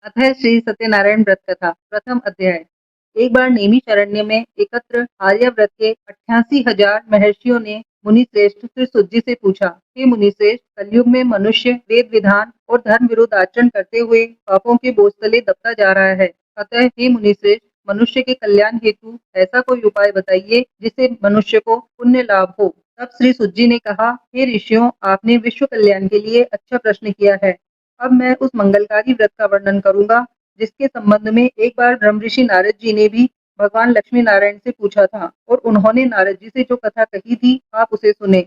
अतः श्री सत्यनारायण व्रत कथा प्रथम अध्याय। एक बार नैमिषारण्य में एकत्र आर्यव्रत के 88,000 महर्षियों ने मुनि श्रेष्ठ श्री सुज्जी से पूछा, हे मुनि श्रेष्ठ, कलयुग में मनुष्य वेद विधान और धर्म विरुद्ध आचरण करते हुए पापों के बोझ तले दबता जा रहा है। अतः हे मुनि श्रेष्ठ, मनुष्य के कल्याण हेतु ऐसा कोई उपाय बताइए जिससे मनुष्य को पुण्य लाभ हो। तब श्री सुज्जी ने कहा, हे ऋषियों, आपने विश्व कल्याण के लिए अच्छा प्रश्न किया है। अब मैं उस मंगलकारी व्रत का वर्णन करूंगा जिसके संबंध में एक बार ब्रह्मऋषि नारद जी ने भी भगवान लक्ष्मी नारायण से पूछा था और उन्होंने नारद जी से जो कथा कही थी आप उसे सुने।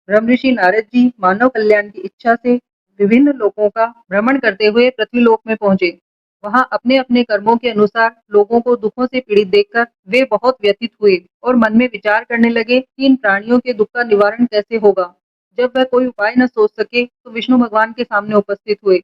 ब्रह्मऋषि नारद जी मानव कल्याण की इच्छा से विभिन्न लोकों का भ्रमण करते हुए पृथ्वीलोक में पहुंचे। वहां अपने अपने कर्मों के अनुसार लोगों को दुखों से पीड़ित देखकर वे बहुत व्यथित हुए और मन में विचार करने लगे कि इन प्राणियों के दुख का निवारण कैसे होगा। जब वह कोई उपाय न सोच सके तो विष्णु भगवान के सामने उपस्थित हुए।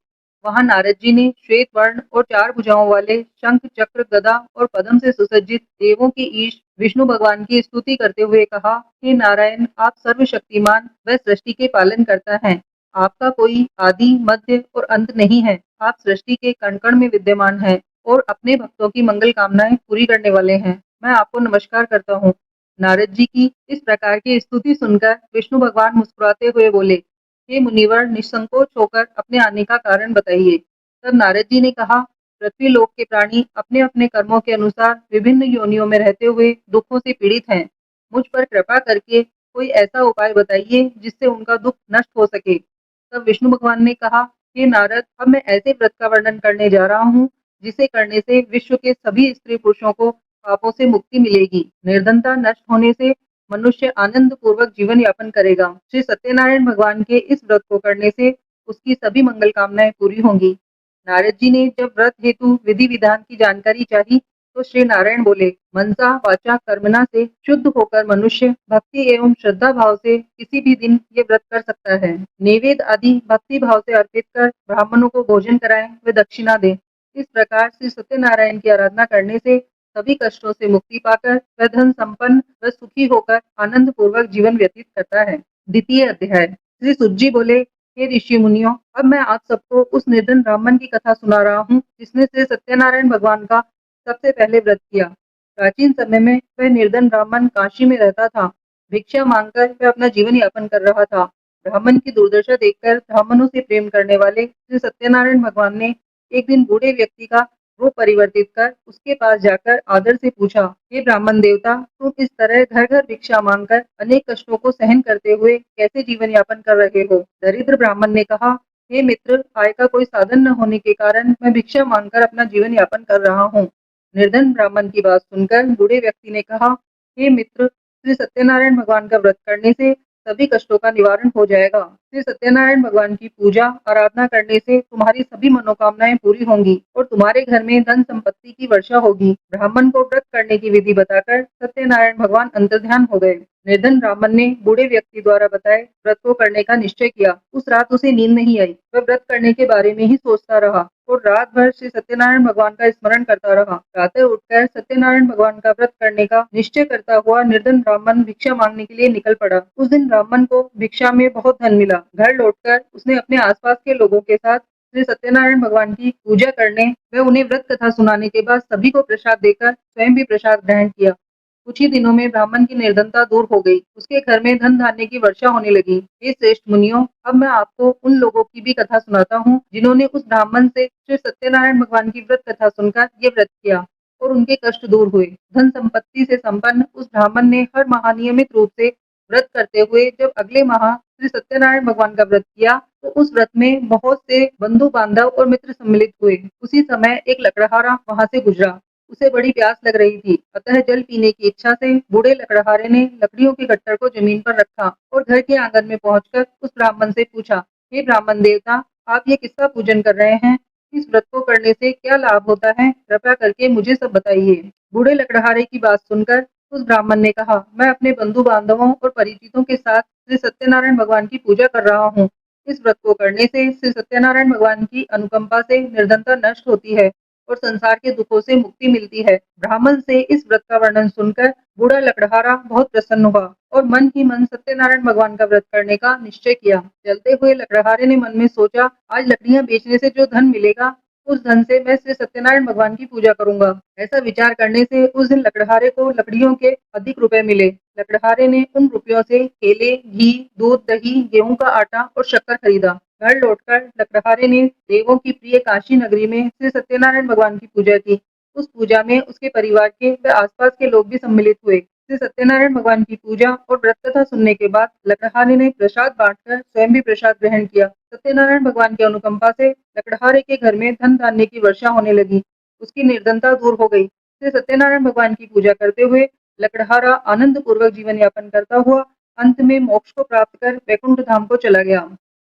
वहां नारद जी ने श्वेत वर्ण और 4 भुजाओं वाले शंख चक्र गदा और पद्म से सुसज्जित देवों के ईश विष्णु भगवान की स्तुति करते हुए कहा, हे नारायण, आप सर्वशक्तिमान व सृष्टि के पालन करता हैं। आपका कोई आदि मध्य और अंत नहीं है। आप सृष्टि के कण कण में विद्यमान हैं और अपने भक्तों की मंगल कामनाएं पूरी करने वाले हैं। मैं आपको नमस्कार करता हूँ। नारद जी की इस प्रकार की स्तुति सुनकर विष्णु भगवान मुस्कुराते हुए बोले, हे मुनिवर, निसंकोच होकर अपने आने का कारण बताइए। तब नारद जी ने कहा, पृथ्वी लोक के प्राणी अपने अपने कर्मों के अनुसार विभिन्न योनियों में रहते हुए दुखों से पीड़ित हैं। मुझ पर कृपा करके कोई ऐसा उपाय बताइए जिससे उनका दुख नष्ट हो सके। तब विष्णु भगवान ने कहा, हे नारद, अब मैं ऐसे व्रत का वर्णन करने जा रहा हूँ जिसे करने से विश्व के सभी स्त्री पुरुषों को पापों से मुक्ति मिलेगी। निर्धनता नष्ट होने से मनुष्य आनंद पूर्वक जीवन यापन करेगा। श्री सत्यनारायण भगवान के इस व्रत को करने से उसकी सभी मंगल कामनाएं पूरी होंगी। नारद जी ने जब व्रत हेतु विधि विधान की जानकारी चाही तो श्री नारायण बोले, मनसा वाचा कर्मणा से शुद्ध होकर मनुष्य भक्ति एवं श्रद्धा भाव से किसी भी दिन ये व्रत कर सकता है। नैवेद्य आदि भक्ति भाव से अर्पित कर ब्राह्मणों को भोजन कराएं व दक्षिणा दें। इस प्रकार श्री सत्यनारायण की आराधना करने से सभी कष्टों से मुक्ति पाकर वह धन संपन्न व सुखी होकर आनंद पूर्वक जीवन व्यतीत करता है। द्वितीय अध्याय। श्री सुज्जी बोले, हे ऋषि मुनियों, अब मैं आप सबको उस निर्धन ब्राह्मण की कथा सुना रहा हूँ जिसने श्री सत्यनारायण भगवान का सबसे पहले व्रत किया। प्राचीन समय में वह निर्धन ब्राह्मण काशी में रहता था। भिक्षा मांगकर वह अपना जीवन यापन कर रहा था। ब्राह्मण की दुर्दशा देखकर ब्राह्मणों से प्रेम करने वाले श्री सत्यनारायण भगवान ने एक दिन बूढ़े व्यक्ति का रूप परिवर्तित कर उसके पास जाकर आदर से पूछा, हे ब्राह्मण देवता, तुम इस तरह घर घर भिक्षा मांगकर अनेक कष्टों को सहन करते हुए कैसे जीवन यापन कर रहे हो। दरिद्र ब्राह्मण ने कहा, हे मित्र, आय का कोई साधन न होने के कारण मैं भिक्षा मांगकर अपना जीवन यापन कर रहा हूँ। निर्धन ब्राह्मण की बात सुनकर बूढ़े व्यक्ति ने कहा, हे मित्र, श्री सत्यनारायण भगवान का व्रत करने से सभी कष्टों का निवारण हो जाएगा। श्री सत्यनारायण भगवान की पूजा आराधना करने से तुम्हारी सभी मनोकामनाएं पूरी होंगी और तुम्हारे घर में धन संपत्ति की वर्षा होगी। ब्राह्मण को व्रत करने की विधि बताकर सत्यनारायण भगवान अंतर्ध्यान हो गए। निर्धन ब्राह्मण ने बूढ़े व्यक्ति द्वारा बताए व्रत को करने का निश्चय किया। उस रात उसे नींद नहीं आई। वह व्रत करने के बारे में ही सोचता रहा और रात भर श्री सत्यनारायण भगवान का स्मरण करता रहा। प्रातः उठकर सत्यनारायण भगवान का व्रत करने का निश्चय करता हुआ निर्धन ब्राह्मण भिक्षा मांगने के लिए निकल पड़ा। उस दिन ब्राह्मण को भिक्षा में बहुत धन मिला। घर लौटकर उसने अपने आसपास के लोगों के साथ श्री सत्यनारायण भगवान की पूजा करने व उन्हें व्रत कथा सुनाने के बाद सभी को प्रसाद देकर स्वयं भी प्रसाद ग्रहण किया। कुछ ही दिनों में ब्राह्मण की निर्धनता दूर हो गई। उसके घर में धन धान्य की वर्षा होने लगी। हे श्रेष्ठ मुनियों, अब मैं आपको उन लोगों की भी कथा सुनाता हूँ जिन्होंने उस ब्राह्मण से श्री सत्यनारायण भगवान की व्रत कथा सुनकर ये व्रत किया और उनके कष्ट दूर हुए। धन संपत्ति से संपन्न उस ब्राह्मण ने हर माह नियमित रूप से व्रत करते हुए जब अगले माह श्री सत्यनारायण भगवान का व्रत किया तो उस व्रत में बहुत से बंधु बांधव और मित्र सम्मिलित हुए। उसी समय एक लकड़हारा वहां से गुजरा। उसे बड़ी प्यास लग रही थी, अतः जल पीने की इच्छा से बूढ़े लकड़हारे ने लकड़ियों के गट्ठर को जमीन पर रखा और घर के आंगन में पहुंचकर उस ब्राह्मण से पूछा, हे ब्राह्मण देवता, आप ये किसका पूजन कर रहे हैं? इस व्रत को करने से क्या लाभ होता है? कृपया करके मुझे सब बताइए। बूढ़े लकड़हारे की बात सुनकर उस ब्राह्मण ने कहा, मैं अपने बंधु बांधवों और परिचितों के साथ श्री सत्यनारायण भगवान की पूजा कर रहा हूँ। इस व्रत को करने से श्री सत्यनारायण भगवान की अनुकंपा से निर्धनता नष्ट होती है और संसार के दुखों से मुक्ति मिलती है। ब्राह्मण से इस व्रत का वर्णन सुनकर बूढ़ा लकड़हारा बहुत प्रसन्न हुआ और मन ही मन सत्यनारायण भगवान का व्रत करने का निश्चय किया। चलते हुए लकड़हारे ने मन में सोचा, आज लकड़ियां बेचने से जो धन मिलेगा उस धन से मैं श्री सत्यनारायण भगवान की पूजा करूंगा। ऐसा विचार करने से उस दिन लकड़हारे को लकड़ियों के अधिक रुपए मिले। लकड़हारे ने उन रुपयों से केले, घी, दूध, दही, गेहूं का आटा और शक्कर खरीदा। घर लौटकर लकड़हारे ने देवों की प्रिय काशी नगरी में श्री सत्यनारायण भगवान की पूजा की। उस पूजा में उसके परिवार के व आसपास के लोग भी सम्मिलित हुए। श्री सत्यनारायण भगवान की पूजा और व्रत कथा सुनने के बाद लकड़हारे ने प्रसाद बांटकर स्वयं भी प्रसाद ग्रहण किया। सत्यनारायण भगवान की अनुकंपा से लकड़हारे के घर में धन धान्य की वर्षा होने लगी। उसकी निर्धनता दूर हो गई। श्री सत्यनारायण भगवान की पूजा करते हुए लकड़हारा आनंद पूर्वक जीवन यापन करता हुआ अंत में मोक्ष को प्राप्त कर वैकुंठ धाम को चला गया।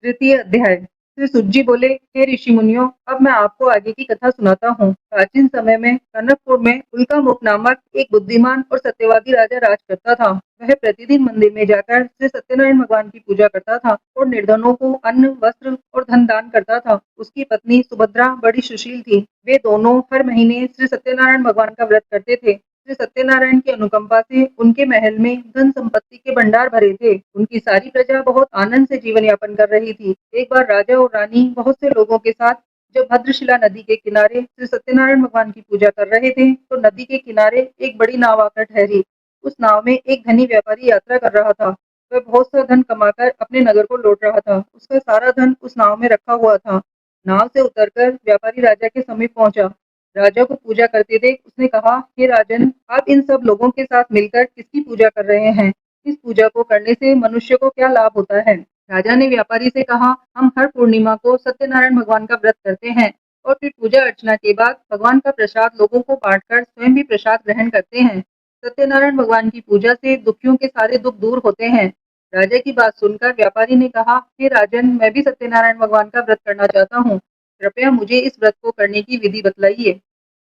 तृतीय अध्याय। श्री सुत जी बोले, हे ऋषि मुनियों, अब मैं आपको आगे की कथा सुनाता हूँ। प्राचीन समय में कनकपुर में उल्कामुख नामक एक बुद्धिमान और सत्यवादी राजा राज करता था। वह प्रतिदिन मंदिर में जाकर श्री सत्यनारायण भगवान की पूजा करता था और निर्धनों को अन्न, वस्त्र और धन दान करता था। उसकी पत्नी सुभद्रा बड़ी सुशील थी। वे दोनों हर महीने श्री सत्यनारायण भगवान का व्रत करते थे। श्री सत्यनारायण की अनुकंपा से उनके महल में धन संपत्ति के भंडार भरे थे। उनकी सारी प्रजा बहुत आनंद से जीवन यापन कर रही थी। एक बार राजा और रानी बहुत से लोगों के साथ जब भद्रशिला नदी के किनारे श्री सत्यनारायण भगवान की पूजा कर रहे थे, तो नदी के किनारे एक बड़ी नाव आकर ठहरी। उस नाव में एक धनी व्यापारी यात्रा कर रहा था। वह बहुत सा धन कमाकर अपने नगर को लौट रहा था। उसका सारा धन उस नाव में रखा हुआ था। नाव से उतरकर व्यापारी राजा के समीप पहुंचा। राजा को पूजा करते देख उसने कहा, हे राजन, आप इन सब लोगों के साथ मिलकर किसकी पूजा कर रहे हैं? इस पूजा को करने से मनुष्य को क्या लाभ होता है? राजा ने व्यापारी से कहा, हम हर पूर्णिमा को सत्यनारायण भगवान का व्रत करते हैं और फिर पूजा अर्चना के बाद भगवान का प्रसाद लोगों को बांटकर स्वयं भी प्रसाद ग्रहण करते हैं। सत्यनारायण भगवान की पूजा से दुखियों के सारे दुख दूर होते हैं। राजा की बात सुनकर व्यापारी ने कहा, हे राजन, मैं भी सत्यनारायण भगवान का व्रत करना चाहता हूँ। कृपया मुझे इस व्रत को करने की विधि बतलाइए।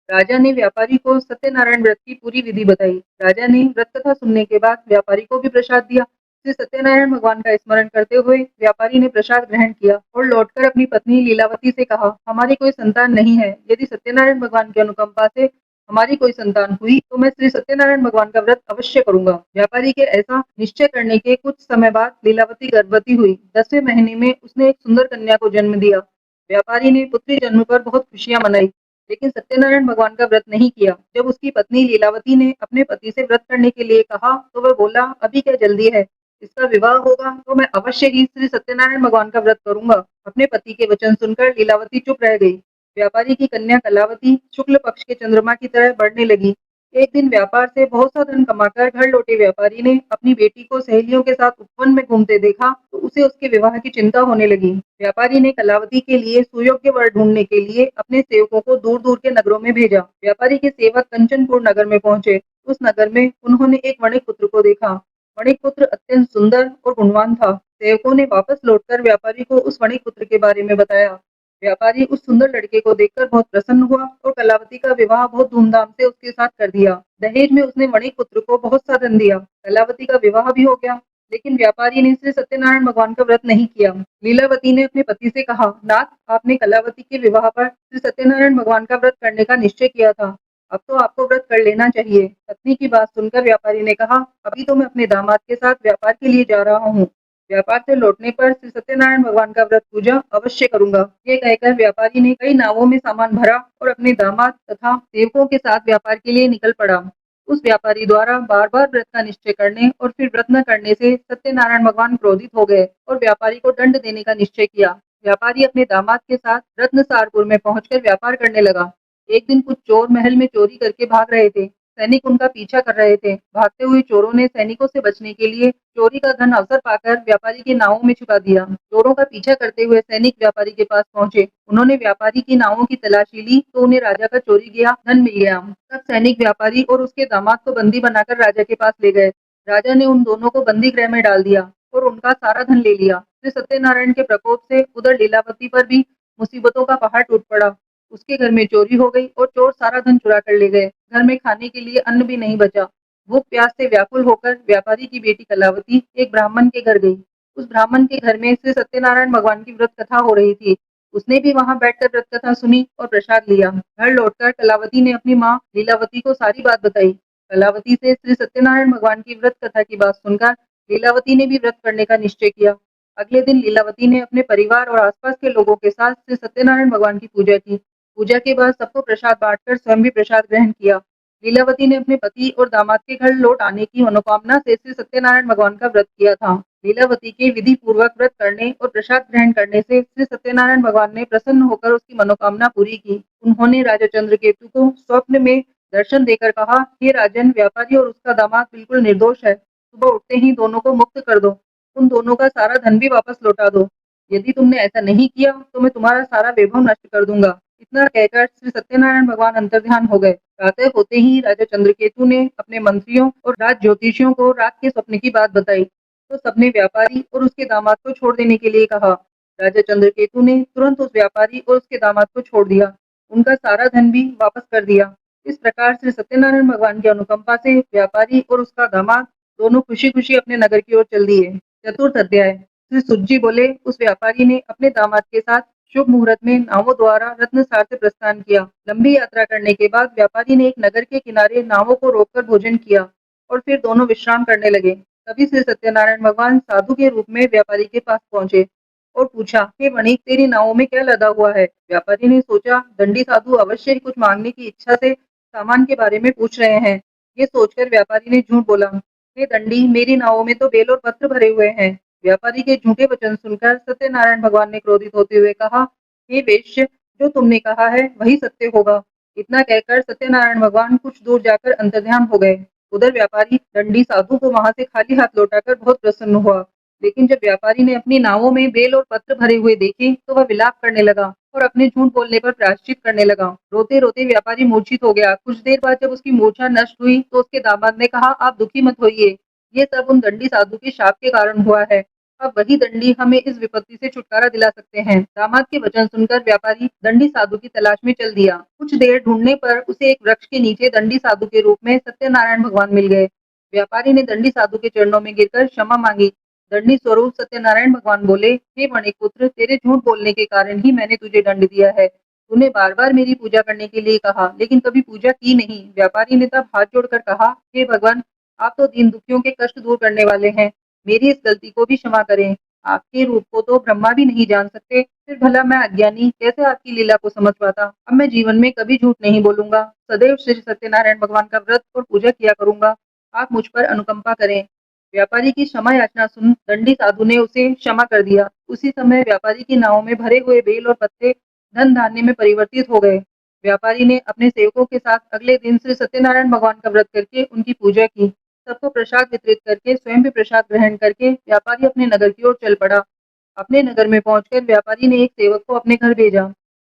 राजा ने व्यापारी को सत्यनारायण व्रत की पूरी विधि बताई। राजा ने व्रत कथा सुनने के बाद व्यापारी को भी प्रसाद दिया। श्री सत्यनारायण भगवान का स्मरण करते हुए व्यापारी ने प्रसाद ग्रहण किया और लौटकर अपनी पत्नी लीलावती से कहा, हमारी कोई संतान नहीं है। यदि सत्यनारायण भगवान की अनुकंपा से हमारी कोई संतान हुई तो मैं श्री सत्यनारायण भगवान का व्रत अवश्य करूंगा। व्यापारी के ऐसा निश्चय करने के कुछ समय बाद लीलावती गर्भवती हुई। 10वें महीने में उसने एक सुंदर कन्या को जन्म दिया। व्यापारी ने पुत्री जन्म पर बहुत खुशियां मनाई, लेकिन सत्यनारायण भगवान का व्रत नहीं किया। जब उसकी पत्नी लीलावती ने अपने पति से व्रत करने के लिए कहा, तो वह बोला, अभी क्या जल्दी है? इसका विवाह होगा तो मैं अवश्य ही श्री सत्यनारायण भगवान का व्रत करूंगा। अपने पति के वचन सुनकर लीलावती चुप रह गई। व्यापारी की कन्या कलावती शुक्ल पक्ष के चंद्रमा की तरह बढ़ने लगी। एक दिन व्यापार से बहुत सा धन कमाकर घर लौटे व्यापारी ने अपनी बेटी को सहेलियों के साथ उपवन में घूमते देखा, तो उसे उसके विवाह की चिंता होने लगी। व्यापारी ने कलावती के लिए सुयोग्य वर ढूंढने के लिए अपने सेवकों को दूर दूर के नगरों में भेजा। व्यापारी के सेवक कंचनपुर नगर में पहुंचे। उस नगर में उन्होंने एक वणिक पुत्र को देखा। वणिक पुत्र अत्यंत सुंदर और गुणवान था। सेवकों ने वापस लौटकर व्यापारी को उस वणिक पुत्र के बारे में बताया। व्यापारी उस सुंदर लड़के को देखकर बहुत प्रसन्न हुआ और कलावती का विवाह बहुत धूमधाम से उसके साथ कर दिया। दहेज में उसने वणिक पुत्र को बहुत सा धन दिया। कलावती का विवाह भी हो गया, लेकिन व्यापारी ने श्री सत्यनारायण भगवान का व्रत नहीं किया। लीलावती ने अपने पति से कहा, नाथ, आपने कलावती के विवाह पर श्री सत्यनारायण भगवान का व्रत करने का निश्चय किया था। अब तो आपको व्रत कर लेना चाहिए। पत्नी की बात सुनकर व्यापारी ने कहा, अभी तो मैं अपने दामाद के साथ व्यापार के लिए जा रहा हूँ। व्यापार से लौटने पर श्री सत्यनारायण भगवान का व्रत पूजा अवश्य करूंगा। ये कहकर व्यापारी ने कई नावों में सामान भरा और अपने दामाद तथा सेवकों के साथ व्यापार के लिए निकल पड़ा। उस व्यापारी द्वारा बार बार व्रत का निश्चय करने और फिर व्रत न करने से सत्यनारायण भगवान क्रोधित हो गए और व्यापारी को दंड देने का निश्चय किया। व्यापारी अपने दामाद के साथ रत्नसारपुर में पहुंचकर व्यापार करने लगा। एक दिन कुछ चोर महल में चोरी करके भाग रहे थे। सैनिक उनका पीछा कर रहे थे। भागते हुए चोरों ने सैनिकों से बचने के लिए चोरी का धन अवसर पाकर व्यापारी की नावों में छुपा दिया। चोरों का पीछा करते हुए सैनिक व्यापारी के पास पहुंचे। उन्होंने व्यापारी की नावों की तलाशी ली तो उन्हें राजा का चोरी गया धन मिल गया। तब सैनिक व्यापारी और उसके दामाद को बंदी बनाकर राजा के पास ले गए। राजा ने उन दोनों को बंदी गृह में डाल दिया और उनका सारा धन ले लिया। श्री सत्यनारायण के प्रकोप से उधर लीलावती पर भी मुसीबतों का पहाड़ टूट पड़ा। उसके घर में चोरी हो गई और चोर सारा धन चुरा कर ले गए। घर में खाने के लिए अन्न भी नहीं बचा। भूख प्यास से व्याकुल होकर व्यापारी की बेटी कलावती एक ब्राह्मण के घर गई। उस ब्राह्मण के घर में श्री सत्यनारायण भगवान की व्रत कथा हो रही थी। उसने भी वहां बैठकर व्रत कथा सुनी और प्रसाद लिया। घर लौटकर कलावती ने अपनी माँ लीलावती को सारी बात बताई। कलावती से श्री सत्यनारायण भगवान की व्रत कथा की बात सुनकर लीलावती ने भी व्रत करने का निश्चय किया। अगले दिन लीलावती ने अपने परिवार और आसपास के लोगों के साथ श्री सत्यनारायण भगवान की पूजा की। पूजा के बाद सबको प्रसाद बांटकर स्वयं भी प्रसाद ग्रहण किया। लीलावती ने अपने पति और दामाद के घर लौट आने की मनोकामना से श्री सत्यनारायण भगवान का व्रत किया था। लीलावती के विधि पूर्वक व्रत करने और प्रसाद ग्रहण करने से श्री सत्यनारायण भगवान ने प्रसन्न होकर उसकी मनोकामना पूरी की। उन्होंने राजा चंद्रकेतु को स्वप्न में दर्शन देकर कहा, हे राजन, व्यापारी और उसका दामाद बिल्कुल निर्दोष है। सुबह उठते ही दोनों को मुक्त कर दो। उन दोनों का सारा धन भी वापस लौटा दो। यदि तुमने ऐसा नहीं किया तो मैं तुम्हारा सारा वैभव नष्ट कर दूंगा। इतना कहकर श्री सत्यनारायण भगवान अंतर्ध्यान हो गए। प्रातः होते ही राजा चंद्रकेतु ने अपने मंत्रियों और राज ज्योतिषियों को रात के स्वप्न की बात बताई, तो सबने व्यापारी और उसके दामाद को छोड़ देने के लिए कहा। राजा चंद्रकेतु ने तुरंत उस व्यापारी और उसके दामाद को छोड़ दिया, उनका सारा धन भी वापस कर दिया। इस प्रकार श्री सत्यनारायण भगवान की अनुकंपा से व्यापारी और उसका दामाद दोनों खुशी-खुशी अपने नगर की ओर चल दिए। चतुर्थ अध्याय। श्री सुत जी बोले, उस व्यापारी ने अपने दामाद के साथ शुभ मुहूर्त में नावों द्वारा रत्नसार से प्रस्थान किया। लंबी यात्रा करने के बाद व्यापारी ने एक नगर के किनारे नावों को रोककर भोजन किया और फिर दोनों विश्राम करने लगे। तभी श्री सत्यनारायण भगवान साधु के रूप में व्यापारी के पास पहुंचे और पूछा, हे वणिक, तेरी नावों में क्या लदा हुआ है? व्यापारी ने सोचा, दंडी साधु अवश्य ही कुछ मांगने की इच्छा से सामान के बारे में पूछ रहे हैं। ये सोचकर व्यापारी ने झूठ बोला, हे दंडी, मेरी नावों में तो बेल और पत्र भरे हुए हैं। व्यापारी के झूठे वचन सुनकर सत्यनारायण भगवान ने क्रोधित होते हुए कहा, हे वेश्य, जो तुमने कहा है वही सत्य होगा। इतना कहकर सत्यनारायण भगवान कुछ दूर जाकर अंतर्ध्यान हो गए। उधर व्यापारी दंडी साधु को वहां से खाली हाथ लौटाकर बहुत प्रसन्न हुआ। लेकिन जब व्यापारी ने अपनी नावों में बेल और पत्र भरे हुए देखे तो वह विलाप करने लगा और अपने झूठ बोलने पर प्रायश्चित करने लगा। रोते रोते व्यापारी मूर्छित हो गया। कुछ देर बाद जब उसकी मूर्छा नष्ट हुई तो उसके दामाद ने कहा, आप दुखी मत होइए, ये सब उन दंडी साधु के शाप के कारण हुआ है। अब वही दंडी हमें इस विपत्ति से छुटकारा दिला सकते हैं। दामाद के वचन सुनकर व्यापारी दंडी साधु की तलाश में चल दिया। कुछ देर ढूंढने पर उसे एक वृक्ष के नीचे दंडी साधु के रूप में सत्यनारायण भगवान मिल गए। व्यापारी ने दंडी साधु के चरणों में गिरकर क्षमा मांगी। दंडी स्वरूप सत्यनारायण भगवान बोले, हे मणिपुत्र, तेरे झूठ बोलने के कारण ही मैंने तुझे दंड दिया है। तूने बार बार मेरी पूजा करने के लिए कहा, लेकिन कभी पूजा की नहीं। व्यापारी ने तब हाथ जोड़कर कहा, हे भगवान, आप तो दीन दुखियों के कष्ट दूर करने वाले हैं, मेरी इस गलती को भी क्षमा करें। आपके रूप को तो ब्रह्मा भी नहीं जान सकते, फिर भला मैं अज्ञानी कैसे आपकी लीला को समझ पाता। अब मैं जीवन में कभी झूठ नहीं बोलूंगा, सदैव श्री सत्यनारायण भगवान का व्रत और पूजा किया करूंगा। आप मुझ पर अनुकंपा करें। व्यापारी की क्षमा याचना सुन दंडी साधु ने उसे क्षमा कर दिया। उसी समय व्यापारी की नाव में भरे हुए बेल और पत्ते धन धान्य में परिवर्तित हो गए। व्यापारी ने अपने सेवकों के साथ अगले दिन श्री सत्यनारायण भगवान का व्रत करके उनकी पूजा की। सबको प्रसाद वितरित करके स्वयं भी प्रसाद ग्रहण करके व्यापारी अपने नगर की ओर चल पड़ा। अपने नगर में पहुंचकर व्यापारी ने एक सेवक को अपने घर भेजा।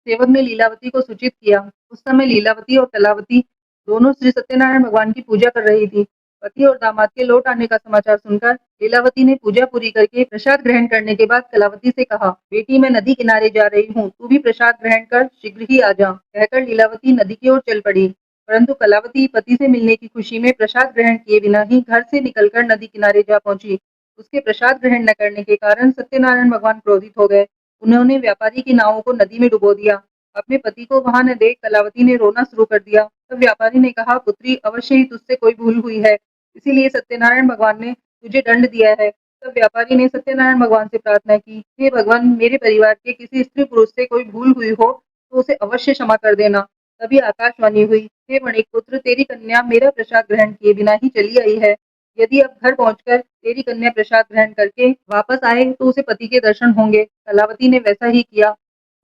सेवक ने लीलावती को सूचित किया। उस समय लीलावती और कलावती दोनों श्री सत्यनारायण भगवान की पूजा कर रही थी। पति और दामाद के लौट आने का समाचार सुनकर लीलावती ने पूजा पूरी करके प्रसाद ग्रहण करने के बाद कलावती से कहा, बेटी, मैं नदी किनारे जा रही हूँ, तू भी प्रसाद ग्रहण कर शीघ्र ही आ जा। कहकर लीलावती नदी की ओर चल पड़ी। परंतु कलावती पति से मिलने की खुशी में प्रसाद ग्रहण किए बिना ही घर से निकलकर नदी किनारे जा पहुंची। उसके प्रसाद ग्रहण न करने के कारण सत्यनारायण भगवान क्रोधित हो गए। उन्होंने व्यापारी की नावों को नदी में डुबो दिया। अपने पति को वहां न देख कलावती ने रोना शुरू कर दिया। तब व्यापारी ने कहा, पुत्री, अवश्य ही तुझसे कोई भूल हुई है, इसीलिए सत्यनारायण भगवान ने तुझे दंड दिया है। तब व्यापारी ने सत्यनारायण भगवान से प्रार्थना की, हे भगवान, मेरे परिवार के किसी स्त्री पुरुष से कोई भूल हुई हो तो उसे अवश्य क्षमा कर देना। तभी आकाशवाणी हुई, हे मणिपुत्र, तेरी कन्या मेरा प्रसाद ग्रहण किए बिना ही चली आई है। यदि अब घर पहुंचकर तेरी कन्या प्रसाद ग्रहण करके वापस आए तो उसे पति के दर्शन होंगे। कलावती ने वैसा ही किया।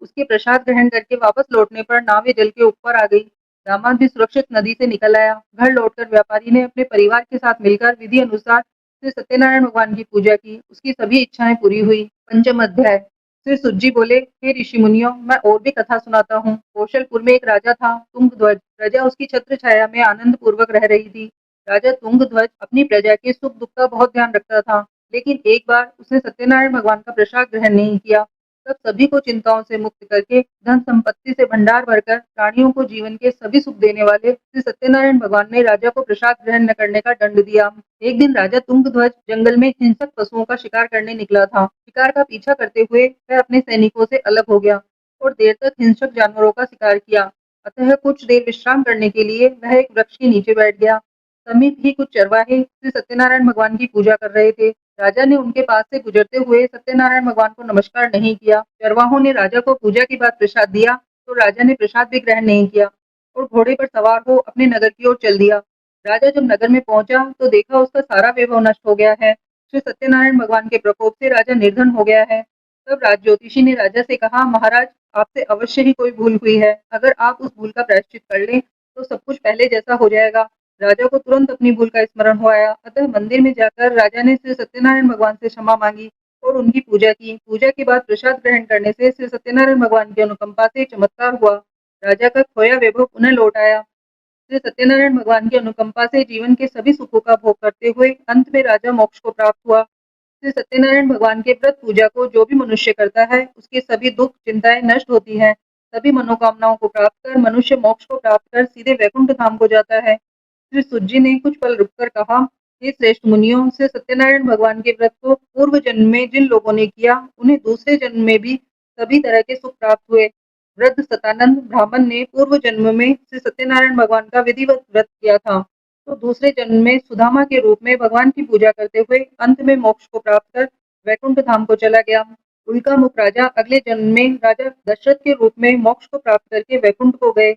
उसके प्रसाद ग्रहण करके वापस लौटने पर नावें जल के ऊपर आ गई। दामाद भी सुरक्षित नदी से निकल आया। घर लौटकर व्यापारी ने अपने परिवार के साथ मिलकर विधि अनुसार श्री सत्यनारायण भगवान की पूजा की। उसकी सभी इच्छाएं पूरी हुई। पंचम अध्याय। श्री सुत जी बोले, हे ऋषि मुनियों, मैं और भी कथा सुनाता हूँ। कौशलपुर में एक राजा था, तुंगध्वज। प्रजा उसकी छत्र छाया में आनंद पूर्वक रह रही थी। राजा तुंगध्वज अपनी प्रजा के सुख दुख का बहुत ध्यान रखता था, लेकिन एक बार उसने सत्यनारायण भगवान का प्रसाद ग्रहण नहीं किया। तब सभी को चिंताओं से मुक्त करके धन संपत्ति से भंडार भरकर प्राणियों को जीवन के सभी सुख देने वाले श्री सत्यनारायण भगवान ने राजा को प्रसाद ग्रहण न करने का दंड दिया। एक दिन राजा तुंगध्वज जंगल में हिंसक पशुओं का शिकार करने निकला था। शिकार का पीछा करते हुए वह अपने सैनिकों से अलग हो गया और देर तक हिंसक जानवरों का शिकार किया। अतः कुछ देर विश्राम करने के लिए वह एक वृक्ष के नीचे बैठ गया। समीप ही कुछ चरवाहे श्री सत्यनारायण भगवान की पूजा कर रहे थे। राजा ने उनके पास से गुजरते हुए सत्यनारायण भगवान को नमस्कार नहीं किया। चरवाहों ने राजा को पूजा के बाद प्रसाद दिया तो राजा ने प्रसाद भी ग्रहण नहीं किया और घोड़े पर सवार हो अपने नगर की ओर चल दिया। राजा जब नगर में पहुंचा तो देखा उसका सारा वैभव नष्ट हो गया है। श्री सत्यनारायण भगवान के प्रकोप से राजा निर्धन हो गया है। तब राज ज्योतिषी ने राजा से कहा, महाराज, आपसे अवश्य ही कोई भूल हुई है। अगर आप उस भूल का प्रायश्चित कर लें तो सब कुछ पहले जैसा हो जाएगा। राजा को तुरंत अपनी भूल का स्मरण हो आया। अतः मंदिर में जाकर राजा ने श्री सत्यनारायण भगवान से क्षमा मांगी और उनकी पूजा की। पूजा के बाद प्रसाद ग्रहण करने से श्री सत्यनारायण भगवान की अनुकंपा से चमत्कार हुआ। राजा का खोया वैभव पुनः लौट आया। श्री सत्यनारायण भगवान की अनुकंपा से जीवन के सभी सुखों का भोग करते हुए अंत में राजा मोक्ष को प्राप्त हुआ। श्री सत्यनारायण भगवान के व्रत पूजा को जो भी मनुष्य करता है उसके सभी दुख चिंताएं नष्ट होती हैं। सभी मनोकामनाओं को प्राप्त कर मनुष्य मोक्ष को प्राप्त कर सीधे वैकुंठ धाम को जाता है। श्री सुत जी ने कुछ पल रुककर कहा, हे श्रेष्ठ मुनियों, से सत्यनारायण भगवान के व्रत को पूर्व जन्म में जिन लोगों ने किया उन्हें दूसरे जन्म में भी सभी तरह के सुख प्राप्त हुए। वृद्ध सतानंद ब्राह्मण ने पूर्व जन्म में श्री सत्यनारायण भगवान का विधिवत व्रत किया था, तो दूसरे जन्म में सुदामा के रूप में भगवान की पूजा करते हुए अंत में मोक्ष को प्राप्त कर वैकुंठ धाम को चला गया। उल्का मुख राजा अगले जन्म में राजा दशरथ के रूप में मोक्ष को प्राप्त करके वैकुंठ को गए।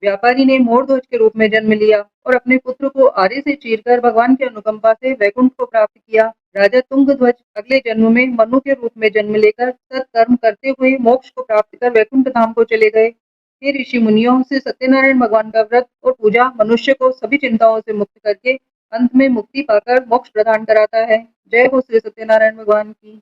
व्यापारी ने मोरध्वज के रूप में जन्म लिया और अपने पुत्र को आरे से चीरकर भगवान की अनुकंपा से वैकुंठ को प्राप्त किया। राजा तुंगध्वज अगले जन्म में मनु के रूप में जन्म लेकर सत्कर्म करते हुए मोक्ष को प्राप्त कर वैकुंठ धाम को चले गए। हे ऋषि मुनियों, से सत्यनारायण भगवान का व्रत और पूजा मनुष्य को सभी चिंताओं से मुक्त करके अंत में मुक्ति पाकर मोक्ष प्रदान कराता है। जय हो श्री सत्यनारायण भगवान की।